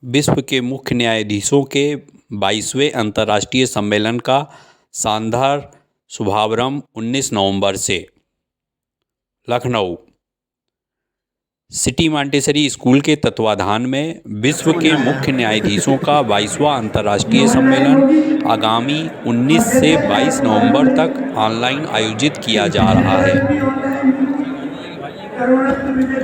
विश्व के मुख्य न्यायाधीशों के 22वें अंतर्राष्ट्रीय सम्मेलन का शानदार शुभारंभ 19 नवंबर से। लखनऊ सिटी मॉन्टेसरी स्कूल के तत्वाधान में विश्व के मुख्य न्यायाधीशों का 22वां अंतर्राष्ट्रीय सम्मेलन आगामी 19 से 22 नवंबर तक ऑनलाइन आयोजित किया जा रहा है।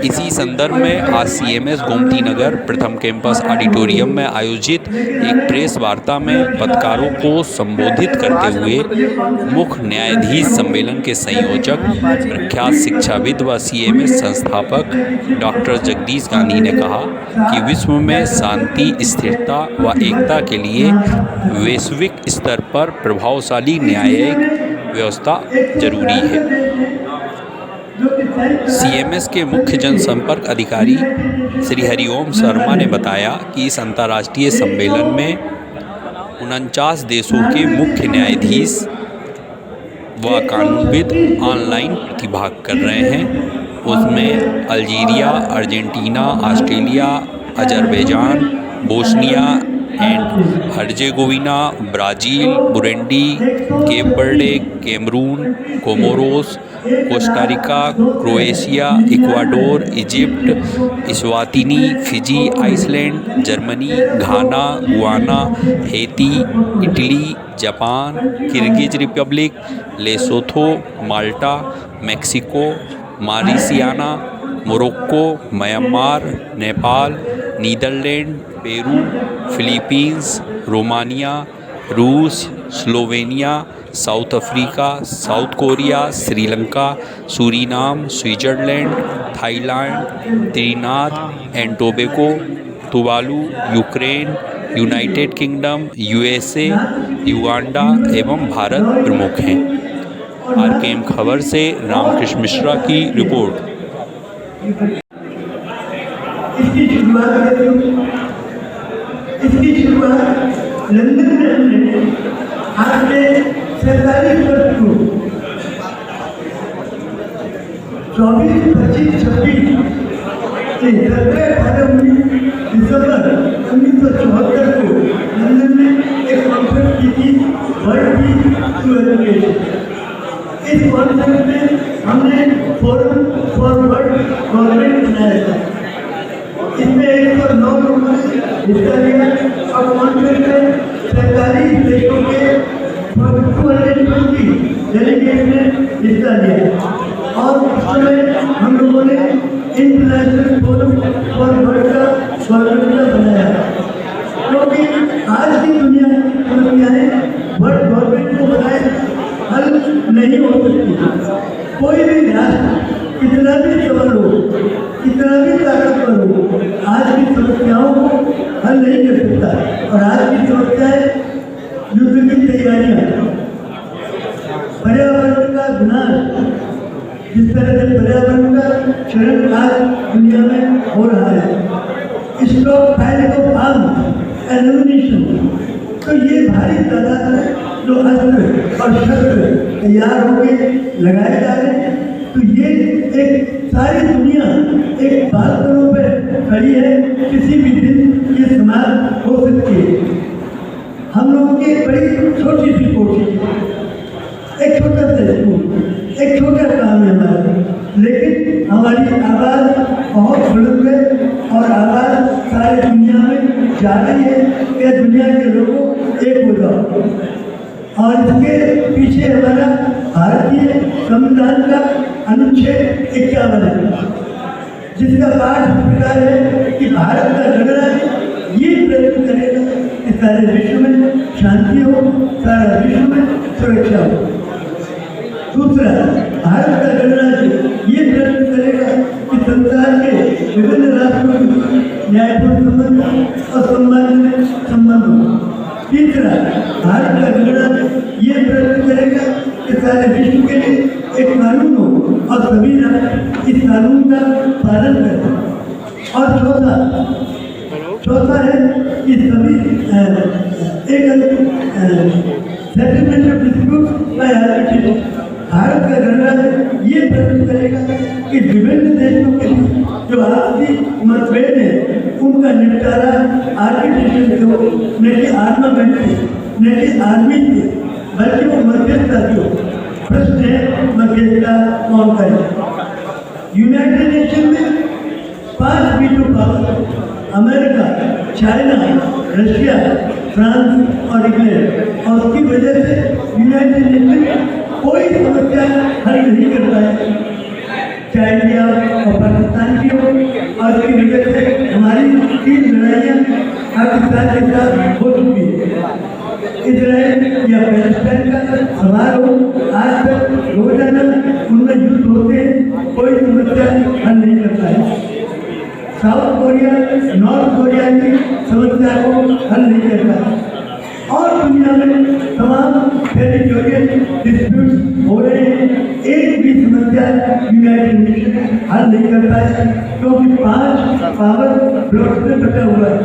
इसी संदर्भ में आज CMS गोमती नगर प्रथम कैंपस ऑडिटोरियम में आयोजित एक प्रेस वार्ता में पत्रकारों को संबोधित करते हुए मुख्य न्यायाधीश सम्मेलन के संयोजक प्रख्यात शिक्षाविद व CMS संस्थापक डॉक्टर जगदीश गांधी ने कहा कि विश्व में शांति, स्थिरता व एकता के लिए वैश्विक स्तर पर प्रभावशाली न्यायिक व्यवस्था जरूरी है। CMS के मुख्य जनसंपर्क अधिकारी श्री हरिओम शर्मा ने बताया कि इस अंतर्राष्ट्रीय सम्मेलन में 49 देशों के मुख्य न्यायाधीश व कानूनविद ऑनलाइन प्रतिभाग कर रहे हैं। उसमें Algeria, Argentina, Australia, Azerbaijan, Bosnia and Herzegovina, Brazil, Burundi, Cape Verde, Cameroon, Comoros, Costa Rica, Croatia, Ecuador, Egypt, Eswatini, Fiji, Iceland, Germany, Ghana, Guyana, Haiti, Italy, Japan, Kyrgyz Republic, Lesotho, Malta, Mexico, Mauritania, Morocco, Myanmar, Nepal, Netherlands, Peru, Philippines, Romania, रूस, Slovenia, South Africa, South Korea, Sri Lanka, Suriname, Switzerland, Thailand, Trinidad and Tobago, Tuvalu, Ukraine, United Kingdom, USA, Uganda एवं भारत प्रमुख हैं। RKM खबर से रामकृष्ण मिश्रा की report. इसकी शुरुआत London में हमने आज से 47 वर्ष को 24, 25, 26 के 17 दिसंबर 1974 को लंदन में एक कॉन्फ्रेंस की थी वर्ल्ड पीस टू एजुकेशन। इस कॉन्फ्रेंस में हमने फोरम फॉर वर्ल्ड गवर्नमेंट बनाया था। इसमें 109 लोगों ने हिस्सा लिया और कॉन्फ्रेंस में 47 देशों के 220 डेलीगेट ने हिस्सा लिया और उस समय हम लोगों ने इंटरनेशनल फोरम फॉर वर्ल्ड का गवर्नमेंट बनाया, क्योंकि आज की दुनिया की समस्याएं वर्ल्ड गवर्नमेंट को बनाए हल नहीं हो सकती। कोई भी राष्ट्र कितना भी सबल हो, कितना भी ताकतवर हो, आज की समस्याओं को हल नहीं कर सकता। और आज की समस्याएं युद्ध की तैयारियां, पर्यावरण का विनाश, जिस तरह से पर्यावरण का क्षरण आज दुनिया में हो रहा है, stock file of arms and ammunition, तो ये भारी तादाद में जो अस्त्र और शस्त्र तैयार होकर लगाए जा रहे हैं, तो ये एक सारी दुनिया एक बात पे खड़ी है। किसी भी दिन ये समाप्त हो सकती है। हम लोगों की बड़ी छोटी सी कोशिश, एक छोटा सा स्कूल, एक छोटा काम है हमारा, लेकिन हमारी आवाज़ बहुत बुलंद है और आवाज़ सारी दुनिया में जा रही है कि दुनिया के लोगों एक हो जाओ। और इसके पीछे हमारा भारतीय संविधान का अनुच्छेद 51 है, जिसका पाठ इस प्रकार है कि भारत का गणराज्य ये प्रयत्न करेगा कि सारे विश्व में शांति हो, सारा विश्व में सुरक्षा हो। दूसरा, भारत का गणराज्य ये प्रयत्न करेगा कि संसार के विभिन्न राष्ट्रों में न्यायपूर्ण संबंध और सम्मानजनक संबंध हो। तीसरा, भारत का गणराज्य ये प्रयत्न करेगा कि सारे विश्व के लिए एक कानून हो और सभी राष्ट्र इस कानून का पालन करें। और चौथा है कि सभी settlement of dispute by arbitration, Bharat का गणराज्य ये प्रयत्न करेगा कि विभिन्न देशों के जो आपसी मतभेद है उनका निपटारा आर्बिट्रेशन से हो, न कि आर्मामेंट से, न कि आर्मी से, बल्कि वो मध्यस्थता से हो। प्रश्न है मध्यस्थता कौन करे। यूनाइटेड नेशन में 5 veto power, America, China, Russia, France और इंग्लैंड, और उसकी वजह से यूनाइटेड नेशन कोई समस्या हल नहीं करता है, चाहे इंडिया और पाकिस्तान की हो। और इसकी वजह से हमारी 3 लड़ाइयाँ पाकिस्तान के साथ हो चुकी है। इजराइल या पैलेस्टाइन का सवाल हो, आज तक रोजाना उनमें युद्ध होते हैं, कोई समस्या हल नहीं करता है। साउथ कोरिया नॉर्थ कोरिया की समस्या को हल नहीं करता है। और दुनिया में तमाम टेरिटोरियल डिस्प्यूट्स हो रहे हैं, एक भी समस्या यूनाइटेड नेशन हल नहीं करता है, क्योंकि 5 पावर ब्लॉक्स में बटा हुआ है।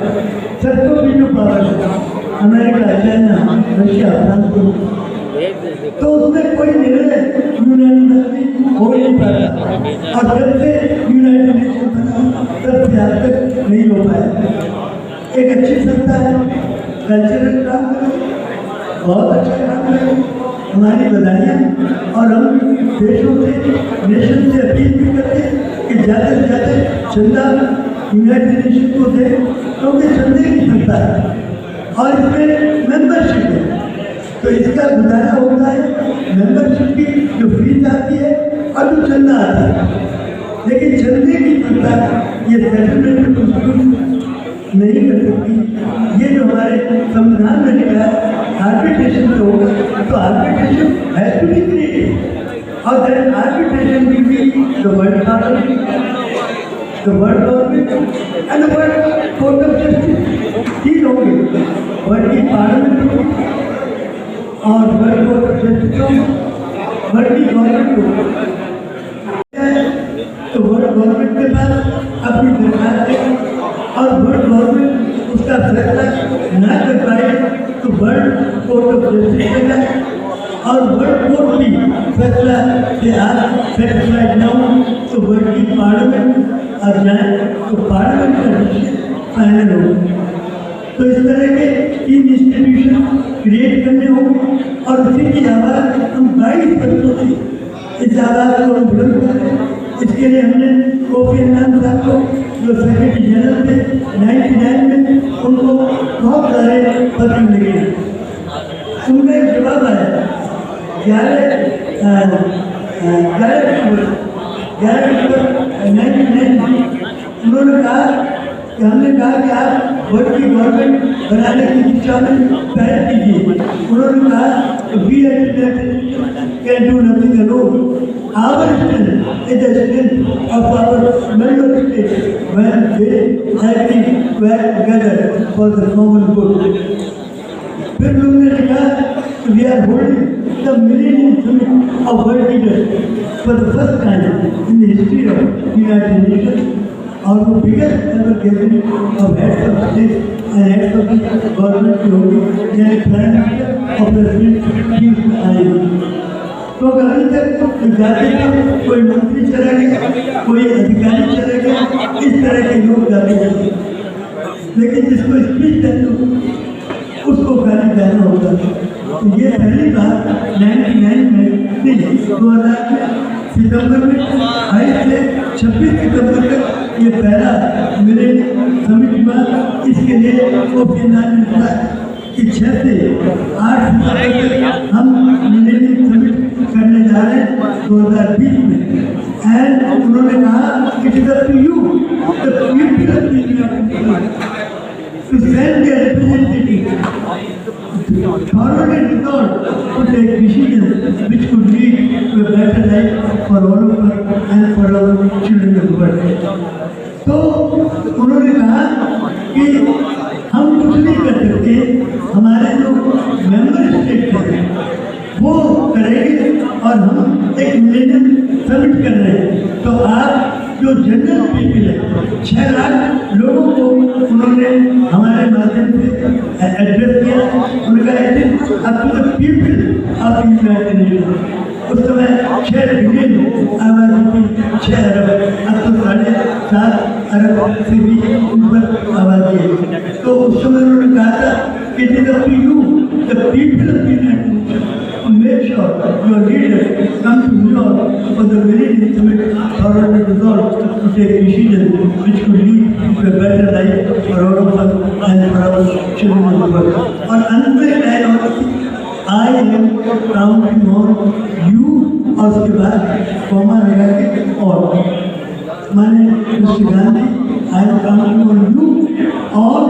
सबको भी जो पावर है, अमेरिका, चाइना, रशिया, फ्रांस, तो उसमें कोई निर्णय यूनाइटेड हो नहीं पाता। और जब से यूनाइटेड नेशन बना तब से आज तक नहीं हो पाया। एक अच्छी संस्था है, कल्चरल काम करे, बहुत अच्छा काम करे, हमारी बधाइयाँ। और हम देशों से, नेशन से अपील भी करते हैं कि ज़्यादा से ज़्यादा चंदा यूनाइटेड नेशन को दे, क्योंकि चंदे की संस्था है और इसमें मेंबरशिप है। तो इसका गुजारा होता है मेंबरशिप की जो फीस आती है और जो चंदा आता है। लेकिन चंदे की संस्था ये सेटलमेंट नहीं कर सकती। ये जो हमारे संविधान में लिखा है आर्बिट्रेशन से होगा, तो arbitration has to be created और that arbitration will be the world parliament, the world government and the world court of justice. तीन होंगे, वर्ल्ड की पार्लियामेंट होगी और वर्ल्ड कोर्ट ऑफ जस्टिस होगी, वर्ल्ड की गवर्नमेंट होगी। तो वर्ल्ड गवर्नमेंट के पास अपनी दरखास्त है और वर्ल्ड गवर्नमेंट उसका फैसला ना कर पाए तो वर्ल्ड कोर्ट ऑफ जस्टिस में जाए और वर्ल्ड कोर्ट भी फैसला से आज सेटिस्फाइड ना हो तो वर्ल्ड की पार्लियामेंट आ जाए तो पार्लियामेंट का डिसीजन फाइनल हो। तो इस तरह के 3 इंस्टीट्यूशन क्रिएट करने होंगे और उसी की आवाज़ हम 22 वर्षों से इस आवाज़ को हम बुलंद करें। इसके लिए हमने कोफी अन्नान साहब को, जो सेक्रेटरी जनरल थे 99 में, उनको बहुत सारे पत्र लिखे। उनका एक जवाब आया 11 अक्टूबर 99। उन्होंने कहा कि हमने कहा कि आप वर्ल्ड की गवर्नमेंट बनाने की दिशा में पहल कीजिए। उन्होंने कहा we can do nothing alone, our strength is the strength of our member states when they agree work together for the common good. फिर उन्होंने लिखा we are holding the Millennium Summit of World Leaders for the first time in the history of United Nations, और वो biggest ever gathering of heads of state and heads of government की होगी, यानी prime minister और president की आएगी। तो अभी तक जाते थे, कोई मंत्री चला गया, कोई अधिकारी चला गया, इस तरह के लोग जाते थे। लेकिन जिसको स्पीच करते उसको गाली देना होता था। तो ये पहली बार 99 में नहीं, 2000 में सितंबर में 22 से 26 सितंबर तक ये पहला मेरे समिट हुआ। इसके लिए कोफी अन्नान ने कहा कि 6 से 8 सितंबर तक हम मिलेनियम समिट करने जा रहे हैं 2020 में। एंड उन्होंने कहा it is up to you the people of India to send their representative thoroughly resolved to take decisions which could lead to a better life for all of us and for our children of the world. तो उन्होंने कहा कि हम कुछ नहीं कर सकते, हमारे जो मेंबर स्टेट हैं वो करेंगे और हम एक मिलेनियम समिट कर रहे हैं। तो आप जो जनरल पीपल है 6 लाख लोगों को उन्होंने हमारे माध्यम से एड्रेस किया। उनका अब तो पीपल ऑफ यूनाइटेड नेशन उस समय 6 बिलियन आबादी थी, 6 अरब, अब तो 7.5 अरब से भी ऊपर आवाज दी। तो उस समय उन्होंने कहा था कि it is up to you the people of united to make sure your leaders come to New York for the very intimate thoroughly resolved to take decisions which could lead to a better life for all of us and for our children and world. और अंत में I am counting on you और उसके बाद comma लगा के और माने mister Gandhi I am counting on you all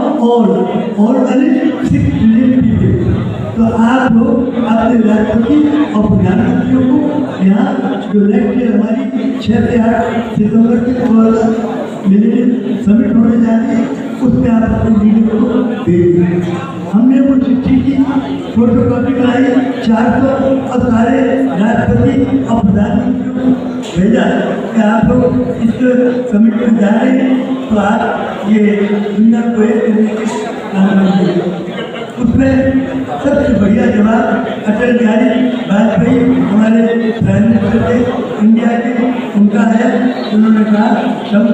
other 6 billion people. तो आप लोग अपने राष्ट्रपति और प्रधानमंत्रियों को यहाँ जो नेक्स्ट ईयर हमारी 6 से 8 सितंबर की मिलेनियम समिट होने जा रही है उसमें आप अपने लीडर को भेजिए। हमने वो चिट्ठी की फोटो कॉपी कराई 400 और सारे राष्ट्रपति और प्रधानमंत्रियों को भेजा कि आप लोग इस समिट में जा रहे हैं तो आप ये दुनिया को एक करने के काम उसमें सबसे बढ़िया जवाब अटल बिहारी वाजपेयी हमारे प्राइम मिनिस्टर थे इंडिया के उनका है। उन्होंने कहा हम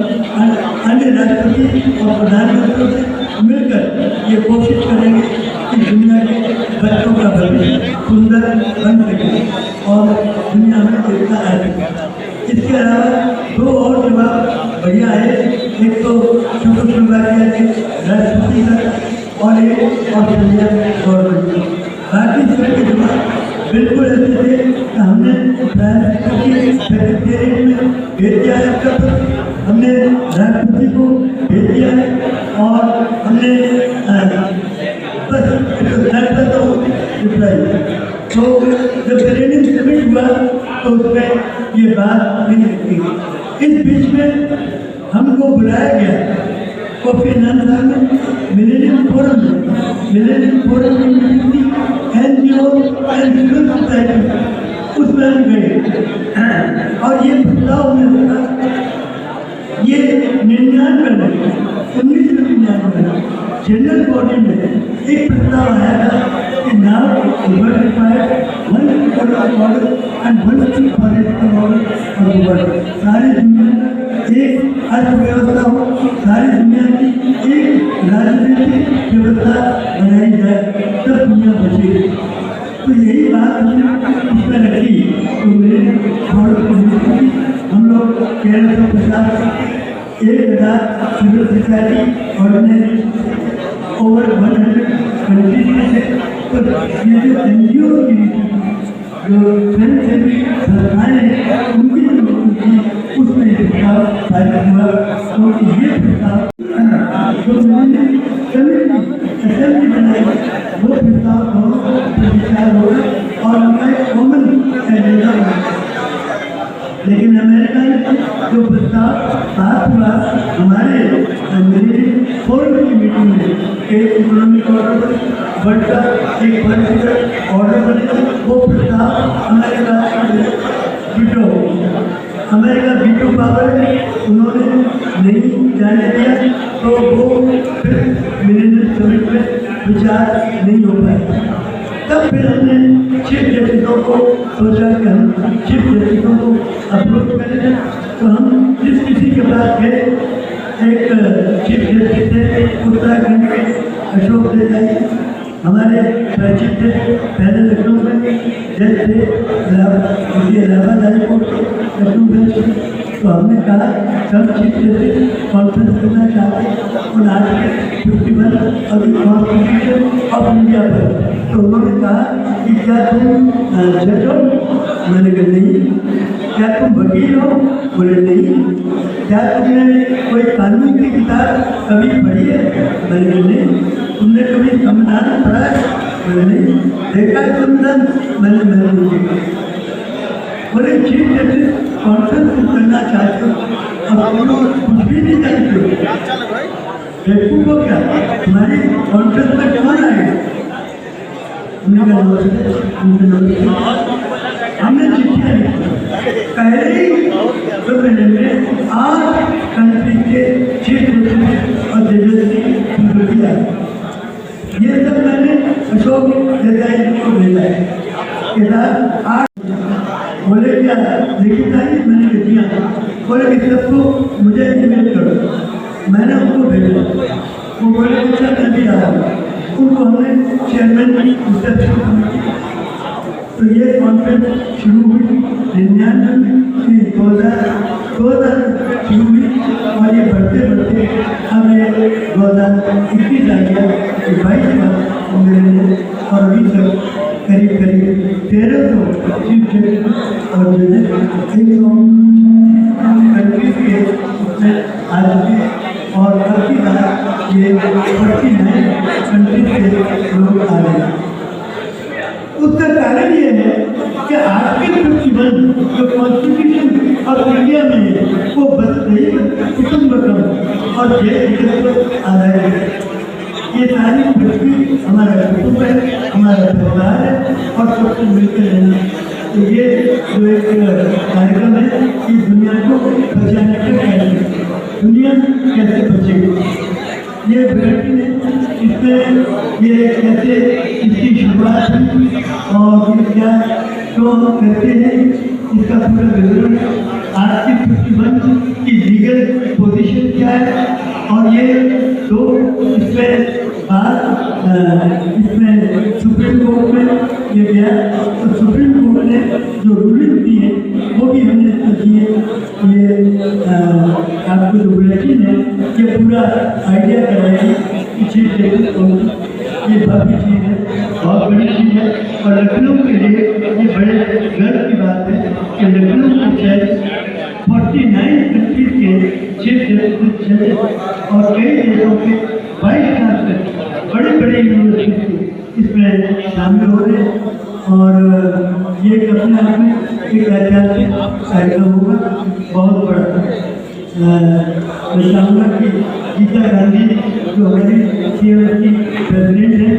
अन्य राष्ट्रपति और प्रधानमंत्रियों से मिलकर ये कोशिश करेंगे कि दुनिया के बच्चों का भविष्य सुंदर बन सके और दुनिया में एकता आ सके। इसके अलावा 2 और जवाब बढ़िया है। एक तो चेकोस्लोवाकिया के राष्ट्रपति का और एक ऑस्ट्रेलिया गवर्नमेंट। बाकी सबके जवाब बिल्कुल ऐसे थे कि हमने सेक्रेटेरिएट में भेज दिया है आपका पत्र, हमने राष्ट्रपति को भेज दिया है और हमने बस रिप्लाई। तो जब मिलेनियम समिट हुआ तो उसमें ये बात नहीं रखी। इस बीच में हमको बुलाया गया कोफी अन्नान साहब ने मिलेनियम फोरम की मीटिंग थी NGO एंड सिविल सोसाइटी उसमें हम गए और ये प्रस्ताव में रखा ये 1999 में जनरल बॉडी में एक प्रस्ताव आया था कि now one order and one political order for the world. सारी दुनिया एक अर्थव्यवस्था हो, सारी दुनिया की एक राजनीतिक व्यवस्था बनाई जाए तब दुनिया बचेगी। तो यही बात हमने उसमें रखी। तो मेरे हम लोग 1350 1000 civil society organisation over 100 countries में से तो ये जो NGO की जो फ्रेंड्स हैं सरकारें उनकी जो उसमें प्रस्ताव पारित हुआ। तो ये प्रस्ताव जो असेंबली बनाई वो प्रस्ताव विचार होगा और उनका एक कॉमन एजेंडा होगा। लेकिन अमेरिका ने जो प्रस्ताव पास हुआ हमारे मिलेनियम फोरम की मीटिंग में एक इकोनॉमिक ऑर्डर वर्ल्ड का एक पॉलिटिकल ऑर्डर बने वो प्रस्ताव अमेरिका वीटो पावर उन्होंने नहीं जाने दिया तो वो फिर मिलेनियम समिट में विचार नहीं हो पाया। तब फिर हमने चीफ जस्टिसों को सोचा कि हम चीफ जस्टिसों को अप्रोच करें। तो हम जिस किसी के पास गए एक चीफ जस्टिस थे उत्तराखंड के अशोक देसाई हमारे परिचित थे पहले लखनऊ में जज थे इलाहाबाद हाई कोर्ट के लखनऊ बेंच। तो हमने कहा सब चीफ जस्टिस कॉन्फ्रेंस करना चाहते और आज के 51 अभी कॉन्स्टिट्यूशन ऑफ इंडिया पर। तो उन्होंने कहा कि क्या तुम जज हो? मैंने कहा नहीं। क्या तुम वकील हो? बोले नहीं। क्या तुमने कोई कानून की किताब कभी पढ़ी है? मैंने कहा नहीं। तुमने कभी संविधान पढ़ा है? बोले नहीं। देखा है संविधान? मैंने नहीं देखा। बोले चीफ जस्टिस कॉन्फ्रेंस करना चाहते हो अब तुम लोग कुछ भी नहीं जानते हो बेवकूफ हो क्या? तुम्हारी कॉन्फ्रेंस में कौन आएगा? हमने चिट्ठियाँ लिखी पहले ही तो मैंने 8 कंट्री के चीफ जस्टिस और जजेस की किया। ये सब मैंने अशोक देसाई को भेजा है के साथ 8 बोले क्या लिखी चाहिए? मैंने लिख दिया। बोले कि सबको मुझे ईमेल करो। मैंने उनको भेजा, वो बोले अच्छा मैं भी आ रहा हूँ। उनको हमने चेयरमैन की रिसेप्शन कमेटी, तो ये कॉन्फ्रेंस शुरू हुई 99 में, 2000 शुरू हुई और ये बढ़ते बढ़ते अब ये 2021 आ गया, 22 साल मेरे लिए, और अभी तक करीब करीब 1300 चीफ जज और जजेस 100 कंट्रीज के उसमें आ चुके, और अब की बात ये 49 कंट्रीज के लोग आ रहे हैं। उसका कारण ये है कि आर्टिकल 51 जो कॉन्स्टिट्यूशन ऑफ इंडिया में है वो बस नहीं, कुटुंबकम और जय आ रहे हैं। ये सारी पृथ्वी हमारा कुटुंब है, हमारा परिवार है, और सबसे मिलकर रहना। तो ये जो एक कार्यक्रम है ये दुनिया को बचाने का कार्यक्रम है। दुनिया कैसे बचेगी, ये बुलेटिन है, इसमें ये कैसे इसकी शुरुआत हुई और ये क्या तो हम करते हैं, इसका पूरा विवरण, आर्टिकल 51 की लीगल पोजीशन क्या है, और ये दो इसमें बात इसमें सुप्रीम कोर्ट में ये गया, तो सुप्रीम कोर्ट ने जो रूलिंग दी है वो भी हमने दिए। ये आपको जो बुलेटिन है ये पूरा आइडिया कराएगी कि चीज ये काफ़ी चीज़ है, बहुत बड़ी चीज़ है, और लखनऊ के लिए ये बड़े गर्व की बात है कि लखनऊ के जज 49 कंट्रीज के चीफ जजेस और कई देशों के 22 छात्र बड़े बड़े यूनिवर्सिटी इसमें शामिल हो रहे हैं, और ये अपने आप में एक ऐतिहासिक कार्यक्रम होगा, बहुत बड़ा। मैं चाहूँगा कि गीता गांधी जो हमारी CMS की प्रेसिडेंट है,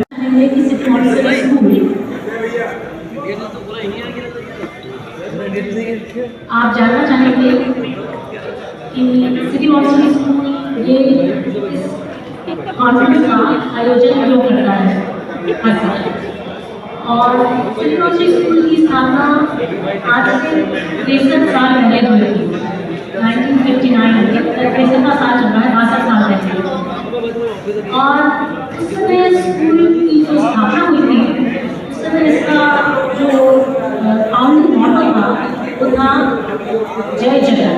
आप जानना चाहेंगे कि सिटी मॉन्टेसरी स्कूल ये इस कॉन्फ्रेंस का आयोजन क्यों करता है हर साल, और सिटी मॉन्टेसरी स्कूल की स्थापना आज से 63 साल पहले हुई थी, 1959 में। 63वां साल चल रहा है, 62 साल पहले, और उस समय स्कूल की जो स्थापना हुई थी उस समय इसका जो फाउंडिंग मॉडल था वो था जय जगत।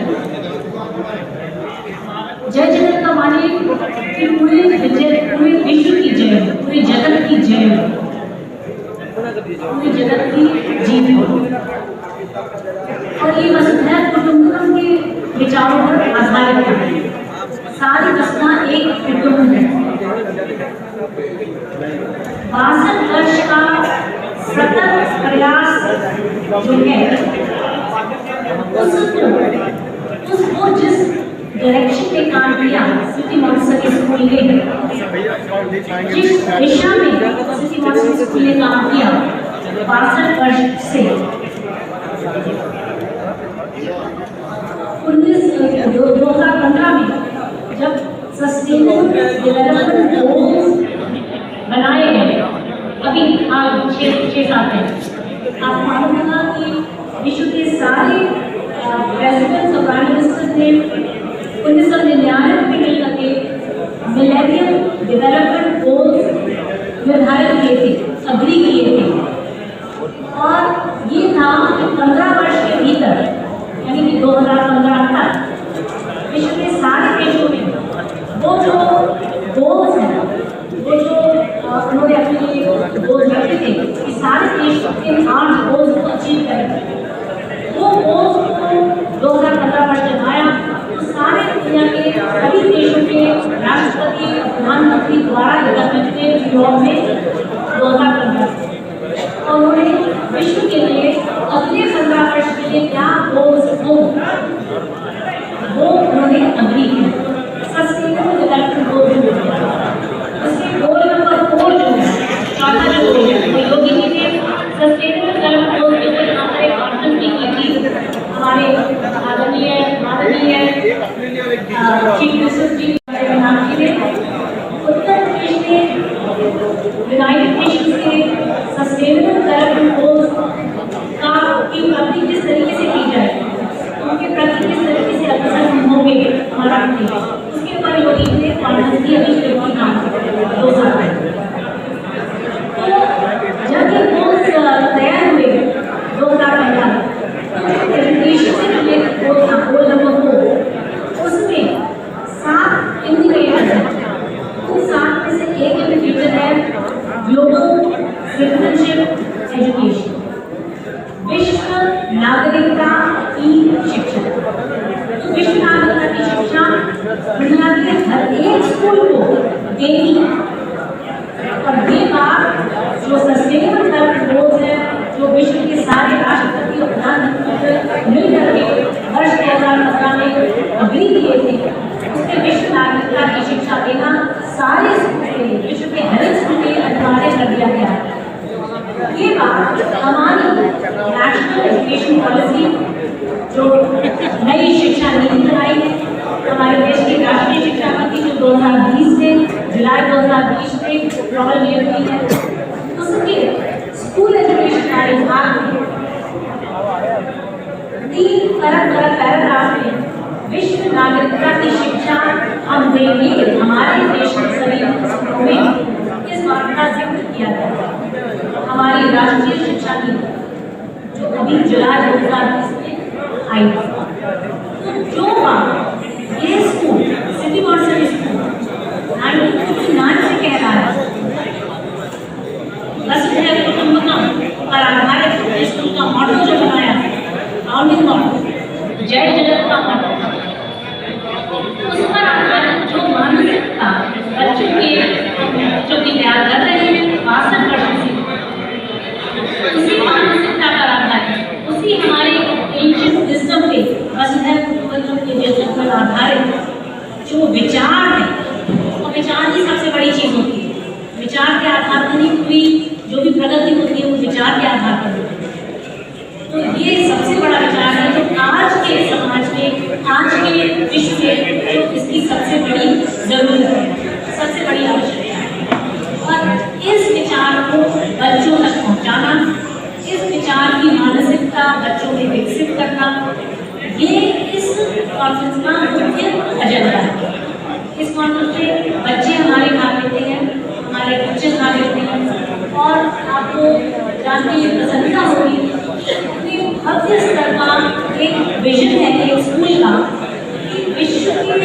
जय जगत का माने कि पूरे विश्व की जय, पूरे जगत की जय, पूरे जगत की जीत हो। और ये वसुधैव कुटुंबकम के विचारों पर आधारित है। सारी वसुधा एक कुटुंब है। 62 वर्ष का सतत प्रयास जो है उसको जिस डायरेक्शन में काम किया सिटी मॉन्टेसरी स्कूल ने, जिस दिशा में सिटी मॉन्टेसरी स्कूल ने काम किया 62 वर्ष से, 2015 में जब सस्टेनेबल डेवलपमेंट गोल्स बनाए गए, अभी आज 6 साल पहले, आप मालूम होगा कि विश्व के सारे प्रेसिडेंट्स और प्राइम मिनिस्टर ने 1999 में मिलकर के मिलेनियम डेवलपमेंट गोल्स निर्धारित किए थे, अग्री किए थे, और ये था 15 वर्ष के भीतर, यानी कि 2015 तक विश्व के सारे देशों में वो जो गोल्स हैं, वो जो उन्होंने अपने लिए गोल्स रखे थे कि सारे देशों के 8 गोल्स को अचीव करें, वो गोल्स को 2015 वर्ष जब आया तो सारे दुनिया के सभी देशों के राष्ट्रपति और प्रधानमंत्री द्वारा एकत्रित हुए न्यूयॉर्क में 2015, और उन्होंने विश्व के लिए अगले 15 वर्ष के लिए क्या गोल्स हो वो उन्होंने अग्री किया। सस्टेनेबल डेवलपमेंट गोल जो है उसके गोल नंबर 4 जो है, चौथा जो गोल है, योगी जी ने सस्टेनेबल डेवलपमेंट गोल के ऊपर यहाँ पर एक कॉन्फ्रेंस भी की थी। हमारे आदरणीय चीफ मिनिस्टर जी ने उत्तर प्रदेश में यूनाइटेड नेशंस के सस्टेनेबल डेवलपमेंट गोल्स का की उपलब्धि किस तरीके से की जाए, उनके प्रति ग्लोबल सिटीजनशिप एजुकेशन, विश्व नागरिकता की शिक्षा। तो विश्व नागरिकता की शिक्षा दुनिया के हर एक स्कूल को देनी है। और ये बात जो सस्टेनेबल डेवलपमेंट गोल्स है, जो विश्व के सारे राष्ट्रपति और प्रधानमंत्री मिलकर के वर्ष 2015 में अग्री किए थे, उसमें विश्व नागरिकता की शिक्षा देना सारे स्कूल के लिए, विश्व के हर एक स्कूल के लिए अनिवार्य कर दिया गया है। ये बात हमारी नेशनल एजुकेशन पॉलिसी जो नई शिक्षा नीति बनाई है, हमारे देश की राष्ट्रीय शिक्षा नीति जो 2020 से जुलाई 2020 में प्रॉब्लम हुई है, उसके स्कूल एजुकेशन विभाग में 3 अलग अलग पैराग्राफ में विश्व नागरिकता की शिक्षा हम देंगे हमारे देश के सभी स्कूलों में, इस बात का जिक्र किया गया है। हमारी राष्ट्रीय शिक्षा नीति जो अभी जुलाई 2020 में आई है, तो जो बात ये स्कूल सिटी मॉडल स्कूल 1959 से कह रहा है, वसुधैव कुटुंबकम पर आधारित स्कूल का मॉडल जो बनाया, फाउंडिंग मॉडल, जय जगत का मॉडल, उस पर आधारित जो मानसिकता बच्चों के जो तैयार कर रहे हैं 62 वर्षों से, उसी मानसिकता पर आधारित, उसी हमारे एंशिएंट सिस्टम पे वसुधैव कुटुंबकम के सिस्टम पर आधारित जो विचार है, और विचार ही सबसे बड़ी चीज होती है। विचार के आधार पर ही पूरी जो भी प्रगति होती है वो विचार के आधार पर होती है। तो ये सबसे बड़ा विचार है जो आज के समाज में, आज के विश्व में जो इसकी सबसे बड़ी जरूरत है, सबसे बड़ी आवश्यकता है। और इस विचार को बच्चों तक पहुंचाना, इस विचार की मानसिकता बच्चों में विकसित करना, ये इस कॉन्फ्रेंस का मुख्य एजेंडा है। इस कॉन्फ्रेंस में बच्चे हमारे भाग लेते हैं, हमारे बच्चे भाग लेते हैं, और आपको जानने की प्रसन्नता होगी कि भव्य स्तर का एक विजन है एक स्कूल का कि विश्व के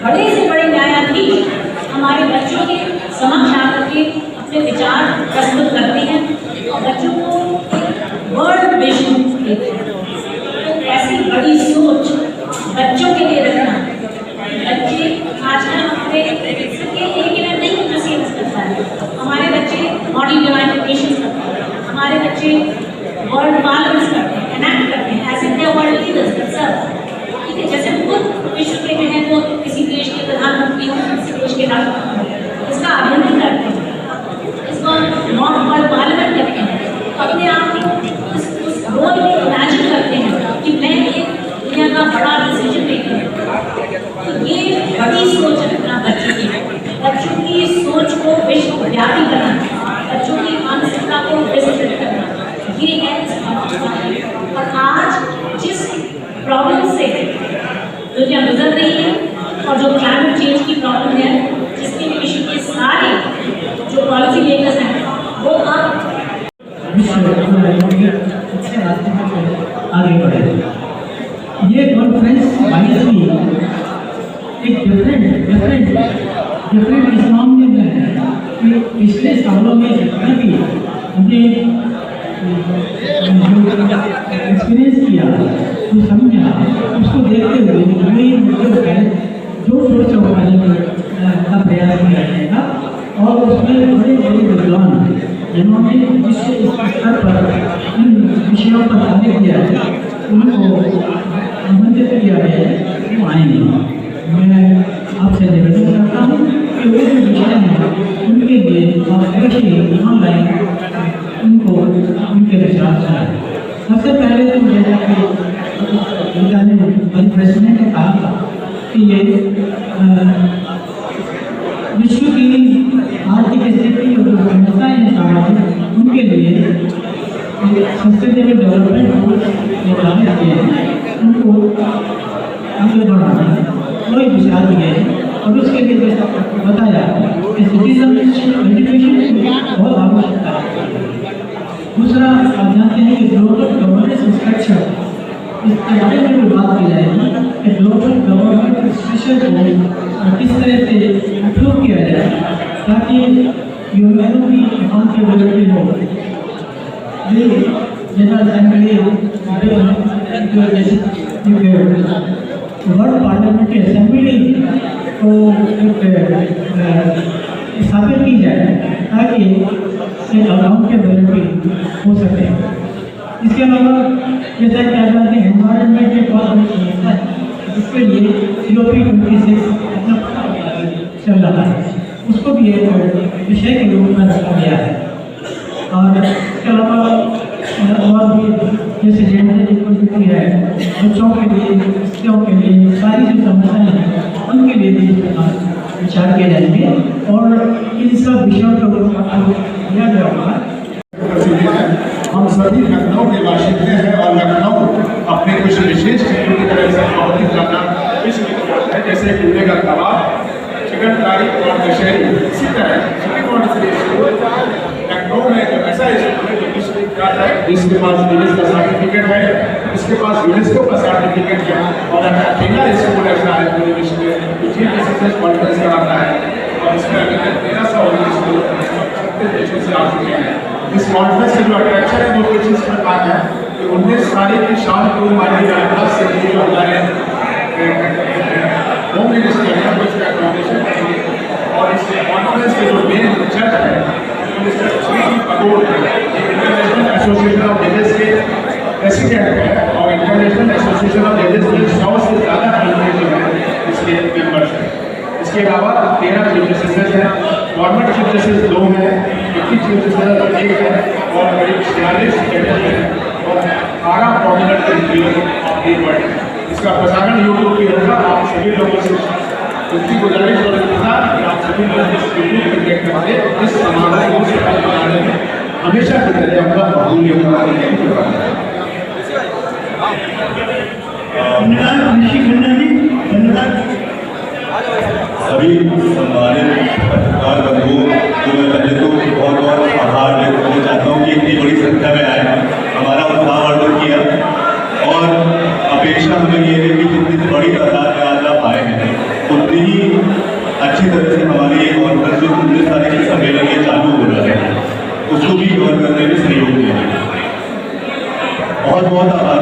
बड़े से बड़े न्यायाधीश हमारे बच्चों के समक्ष आकर के अपने विचार प्रस्तुत करते हैं और बच्चों को एक वर्ल्ड विजन देते हैं। तो ऐसी बड़ी सोच बच्चों के लिए रखना, बच्चे आजकल हमारे सिर्फ एक इवेंट नहीं जो सेल्स करता है, हमारे बच्चे मॉडल डिवाइन एजुकेशन करते हैं, हमारे बच्चे वर्ल्ड पार्लियामेंट्स करते हैं, एनैक्ट करते हैं, ऐसे थे वर्ल्ड लीडर्स सब, ठीक है। जैसे खुद विश्व के जो है वो किसी देश के प्रधानमंत्री हो, किसी देश के राष्ट्रपति, इसका अभिनंदन करते हैं, इसको नॉट वर्ल्ड पार्लियामेंट करते हैं, अपने आप को उस रोल में इमेजिन करते हैं कि मैं एक दुनिया का बड़ा डिसीजन मेकर हूँ। तो ये बड़ी सोच रखना बच्चों की सोच को विश्वव्यापी करना, बच्चों की मानसिकता को विस्तृत करना, ये है इस कॉन्फ्रेंस। और आज जिस प्रॉब्लम से दुनिया गुजर रही है और जो क्लाइमेट चेंज की प्रॉब्लम है, जिसके लिए विश्व के सारे जो पॉलिसी मेकर्स हैं वो अब अच्छे रास्ते पर आगे बढ़े। ये कॉन्फ्रेंस बाईसवीं एक डिफरेंट इस मामले में है कि पिछले सालों में जितना भी हमने एक्सपीरियंस किया, जो समझा, उसको देखते हुए वही मुद्दे है जो सोच का प्रयास किया जाएगा। और उसमें बड़े बड़े विद्वान जिन्होंने विश्व स्तर पर इन विषयों पर कार्य किया है, उनको आमंत्रित किया गया है, वो आएंगे। मैं आपसे निवेदन करता हूँ कि वो जो विषय हैं उनके लिए अवश्य ऑनलाइन उनको उनके विचार सुनाएं। सबसे पहले तो जैसा कि प्रेसिडेंट ने कहा था कि ये विश्व की आर्थिक स्थिति और जो समस्याएं हैं सामाजिक, उनके लिए सस्टेनेबल डेवलपमेंट गोल्स निर्धारित किए हैं, उनको आगे बढ़ाना है, वही विचार दिए हैं। और उसके लिए जैसा बताया कि सिटीजनशिप एजुकेशन की बहुत आवश्यकता है। दूसरा, आप जानते हैं कि ग्लोबल गवर्नेंस स्ट्रक्चर, इसके बारे में भी बात की जाएगी कि ग्लोबल गवर्नेंस स्ट्रक्चर को किस तरह से इम्प्रूव किया जाए ताकि humanity accountability law. The General Assembly world parliamentary assembly को स्थापित की जाए ताकि अकाउंटेबिलिटी हो सके। इसके अलावा जैसा कि आप जानते हैं एनवायरनमेंट के बहुत बड़ी समस्या है, इसके लिए COP26 चल रहा है, उसको भी एक विषय के रूप में रखा गया है। और इसके अलावा और भी जैसे जेंडर इक्वलिटी है, बच्चों के लिए, स्त्रियों के लिए, सारी जो समस्याएं हैं उनके लिए भी विचार किए जाएंगे और इन सब विषयों को दिया गया होगा। हम सभी लखनऊ के बाशिंदे हैं और लखनऊ अपने कुछ विशेष चीज़ों की तरह से बहुत ही ज़्यादा विश्व है, जैसे चूल्हे का कबाब, चिकन कारी और दशहरी। इसी तरह लखनऊ में एक ऐसा स्कूल है जो विश्वविख्यात है, जिसके पास यूनेस्को का सर्टिफिकेट है, इसके पास यूनेस्को का सर्टिफिकेट है और अकेला स्कूल ऐसा है पूरे विश्व में कॉन्फ्रेंस कराता है और इसमें अभी तक 1300 स्कूल 36 देशों से आ चुके हैं। इस कॉन्फ्रेंस का जो अट्रैक्शन है वो कुछ इस प्रकार है कि 19 तारीख की शाम को माननीय राजनाथ सिंह जी जो हमारे होम मिनिस्टर हैं उसका फाउंडेशन करेंगे और इस कॉन्फ्रेंस के जो मेन जज है मिनिस्टर श्री पकोर इंटरनेशनल एसोसिएशन ऑफ जजेस के प्रेसिडेंट है और इंटरनेशनल एसोसिएशन ऑफ जजेस के 100 से ज़्यादा कंट्रीज जो है इसके मेंबर्स हैं। इसके अलावा 13 चीफ जस्टिस हैं, गवर्नमेंट चीफ जस्टिस 2 हैं, 21 चीफ जस्टिस 1 है और करीब 46 जजेस हैं और 18 prominent countries of the world. इसका प्रसारण यूट्यूब पे होगा। आप सभी लोगों से इसकी गुजारिश और इंतजार कि आप सभी लोग इस यूट्यूब पे देख करके इस समारोह को सफल बनाने में हमेशा की तरह अपना बहुमूल्य योगदान दें। धन्यवाद ऋषि खन्ना जी, धन्यवाद। सभी सम्मानित पत्रकार बंधुओं को मैं पहले तो बहुत बहुत आभार व्यक्त करना चाहता हूँ कि इतनी बड़ी संख्या में आए, हमारा उत्साहवर्धन किया और अपेक्षा हमें ये है कि जितनी बड़ी तादाद में आज आप आए हैं उतनी ही अच्छी तरह से हमारी ये कॉन्फ्रेंस जो 19 तारीख के सम्मेलन ये चालू हो रहा है उसको भी कवर करने में सहयोग देंगे। बहुत बहुत आभार।